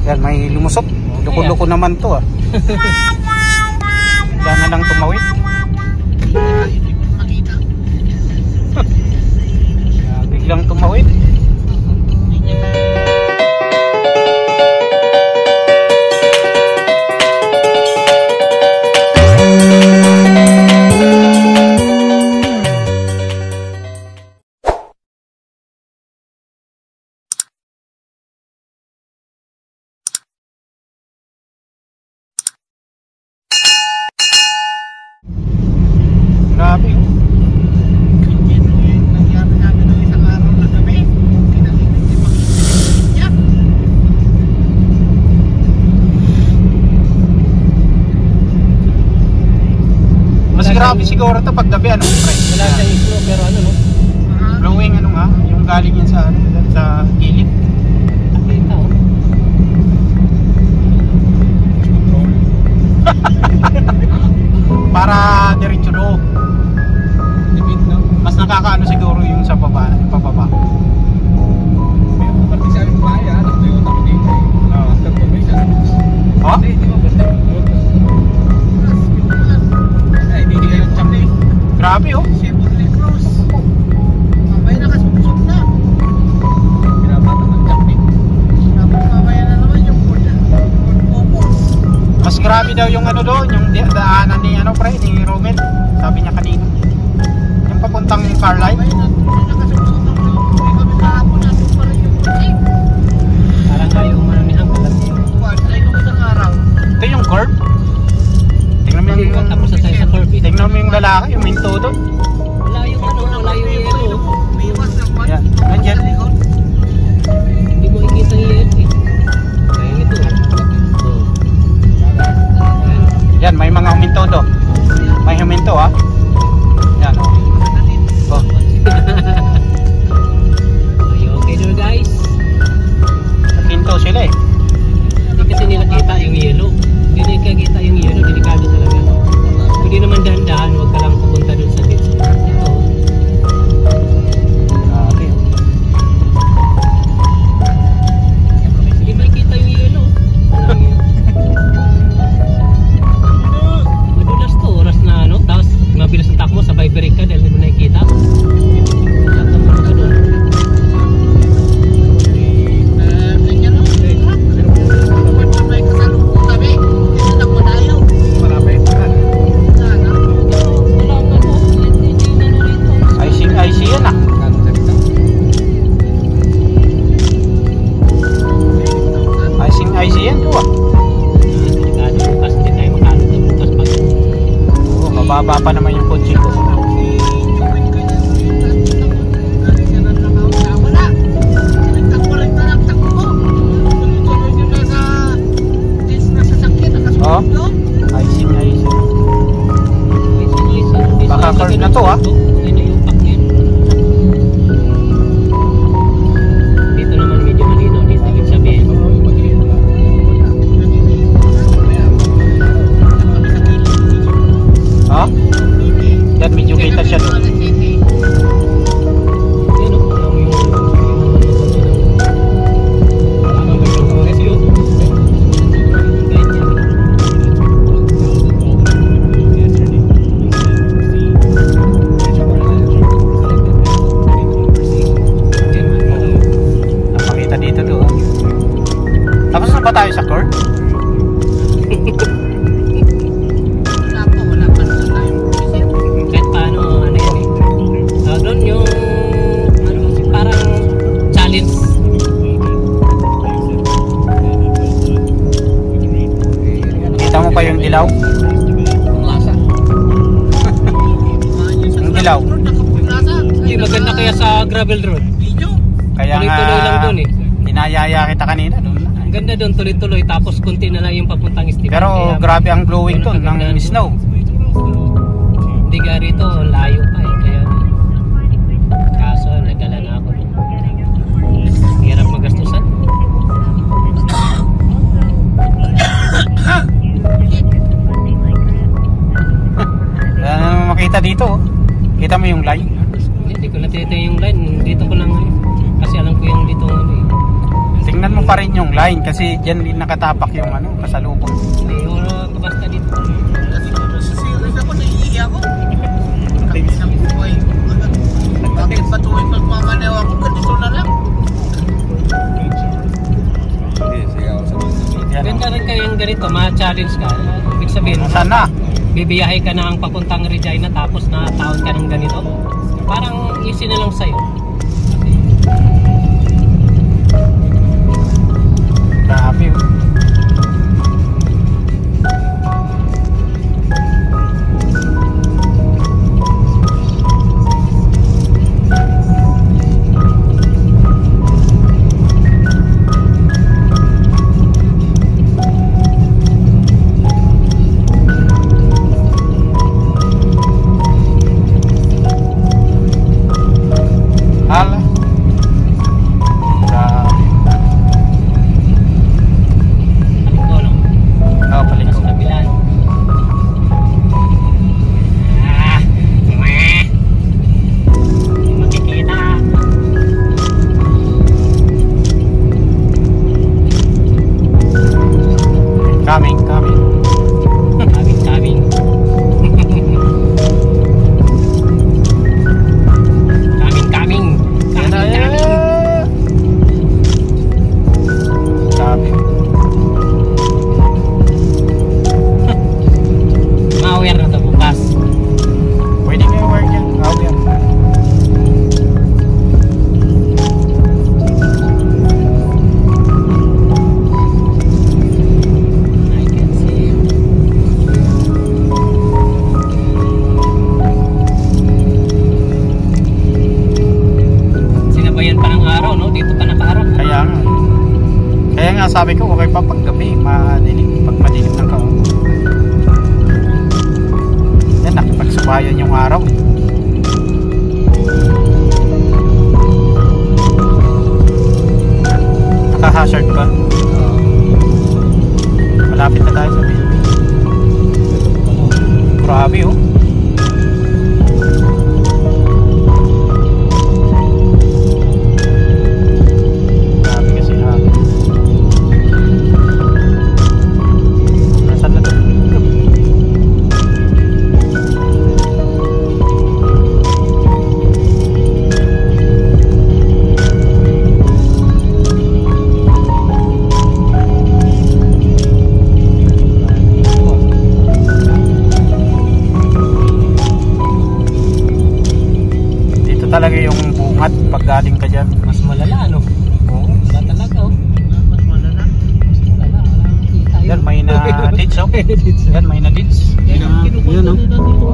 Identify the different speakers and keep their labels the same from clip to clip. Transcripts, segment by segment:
Speaker 1: Yan, may lumusok. Loko-loko naman to ah. Wala na lang tumawid. Biglang tumawid. Grabe oh. Mas grabe siguro ito pag gabi ano, pre.
Speaker 2: Wala siyang islo pero ano no?
Speaker 1: Blowing ano nga, yung galing yan sa ano, sa gilid.
Speaker 2: Nakita oh.
Speaker 1: Para diretso do. Mas nakakaano siguro yung sa baba, yung pababa.
Speaker 3: Meron pati sa aming bayan, ito yung ako dito eh.
Speaker 1: Oh?
Speaker 3: Hindi ba basta ay, hindi kayo chap eh.
Speaker 1: Grabe oh.
Speaker 3: Chevrolet Cross. Mamaya nakasuksok na. Pinabata ng chap eh. Tapos mamaya na naman yung Ford Focus.
Speaker 1: Mas grabe daw yung ano doon, yung daanan ni ano pre, ni Romel. Sabi niya kanina. Yung papuntang Carlisle.
Speaker 3: Mamaya nakasuksok na. Hindi kami kahapon natin pa rin yung kutsi.
Speaker 2: Parang tayo umano ni Hang kalat yung
Speaker 3: Ay, nung isang araw.
Speaker 1: Ito yung curve. Tingnan mo yung
Speaker 2: tapos na tayo sa curve.
Speaker 1: tingnan mo yung lalaki, yung minto doon.
Speaker 2: Wala yung ano, wala yung yellow.
Speaker 3: May iwas na kwan.
Speaker 1: Yan, nandiyan.
Speaker 2: Hindi mo ikita yung yellow eh. Kaya ito oh.
Speaker 1: Yan, may mga huminto do. May huminto ah. Yan oh. Oh.
Speaker 2: Are you okay there guys?
Speaker 1: Pinto sila eh.
Speaker 2: Hindi kasi nila kita yung yellow. Hindi nila kita yung yellow, delikado talaga. Hindi naman dahan-dahan, huwag ka lang pupunta dun sa dito. Ito.
Speaker 1: Grabe oh.
Speaker 2: Hindi makikita yung yellow. Walang yellow. Madulas to, oras na ano, tapos mabilis ang takbo, sabay break ka dahil hindi mo nakikita. Tatama ka dun.
Speaker 3: May kasalubong kami. Hindi na po tayo.
Speaker 1: Marami.
Speaker 2: Walang ano, hindi na rito.
Speaker 1: IC yan ah. IC yan do ah.
Speaker 2: Delikado bukas, hindi tayo makalot na bukas pag
Speaker 1: Oo, mababa pa naman yung kotse ko. Oh, IC. Baka curve na to, ah.
Speaker 2: Ano yung pack niya? Dito naman medyo malinaw dito, ibig sabihin.
Speaker 1: Ha? Yan, medyo kita siya doon.
Speaker 2: Yan o, alam mo yung
Speaker 1: Napakita dito doon. Tapos na ba tayo sa curve?
Speaker 2: kahit paano, ano yan eh. Doon yung, ano, parang challenge.
Speaker 1: Kita mo pa yung dilaw? Yung dilaw.
Speaker 2: Hindi, maganda kaya sa gravel road.
Speaker 1: Kaya nga,
Speaker 2: Tuloy-tuloy lang doon eh.
Speaker 1: inayaya kita kanina doon.
Speaker 2: Ang ganda doon, tuloy-tuloy, tapos konti na lang yung papuntang Esteban.
Speaker 1: Pero
Speaker 2: Kaya,
Speaker 1: grabe ang blowing
Speaker 2: yun ang
Speaker 1: doon ng
Speaker 2: kagandaan.
Speaker 1: snow.
Speaker 2: Hindi ka rito, layo pa eh. Kaya, kaso, nagdala na ako. Hirap magastusan.
Speaker 1: Makita dito oh. Kita mo yung line?
Speaker 2: Hindi ko natita yung line. Dito ko lang ngayon. Kasi alam ko yung dito ano eh.
Speaker 1: Tingnan mo. pa rin yung line kasi diyan din nakatapak yung ano, pasalubong.
Speaker 2: Hindi, basta dito.
Speaker 3: Kasi kung sa series ako, naiihi ako. Kami ng buhay. Bakit ba tuwing magmamanew ako, ganito na lang?
Speaker 1: Yan.
Speaker 2: Ganda rin kayang ganito, ma-challenge ka. Ibig sabihin,
Speaker 1: Sana.
Speaker 2: bibiyahe ka na ang papuntang Regina tapos na taon ka ng ganito. Parang easy na lang sa'yo.
Speaker 1: Grabe. Hala. Grabe.
Speaker 2: Paliko, no?
Speaker 1: Oh, paliko.
Speaker 2: Sa kabilaan. Makikita.
Speaker 1: Coming.
Speaker 2: Coming. Coming.
Speaker 1: Grabe.
Speaker 2: Ma-aware na ito bukas.
Speaker 1: Pwede kayo work yan. Oh, yan.
Speaker 2: I can see you. Sinabayan pa ng araw, no? Dito pa nakaharap.
Speaker 1: Kaya nga sabi ko okay pa pag gabi, madilim, pag madilim ng kaon. Yan, nakipagsubayan yung araw. Naka-hazard ba? Malapit na tayo sa building. Grabe oh. Grabe kasi hapon. Nasaan na to? Dito talaga yung bungat pag galing ka dyan.
Speaker 2: Mas malala, no?
Speaker 1: Oo.
Speaker 2: Wala talaga, oh.
Speaker 3: Mas malala.
Speaker 2: Mas malala. Wala kita yun.
Speaker 1: Yan, may na leads oh. Yan, may na leads.
Speaker 2: Yan,
Speaker 3: Kinukulto nila dito.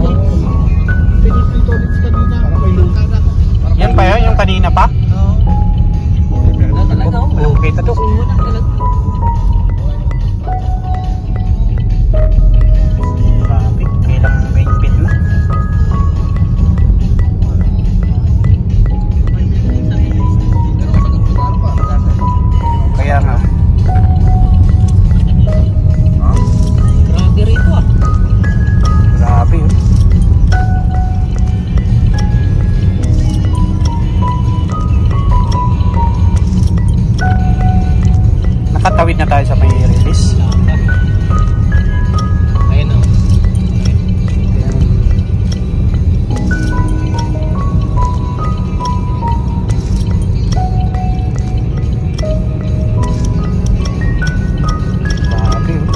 Speaker 3: Pinipito ulit kanina.
Speaker 1: Yan pa yun, yung kanina pa?
Speaker 3: Oo.
Speaker 2: Wala talaga, oh.
Speaker 1: Oo, kita to.
Speaker 2: Wala talaga.
Speaker 1: Grabe, kailang main pin na. Kaya nga.
Speaker 2: Grabe rito, ah.
Speaker 1: Grabe oh. Nakatawid na tayo sa may release.
Speaker 2: Laka. Ayun, oh.
Speaker 1: Grabe oh.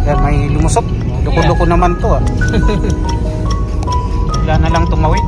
Speaker 1: Yan, may lumusot. Loko-loko naman to ah. Wala na lang tumawid.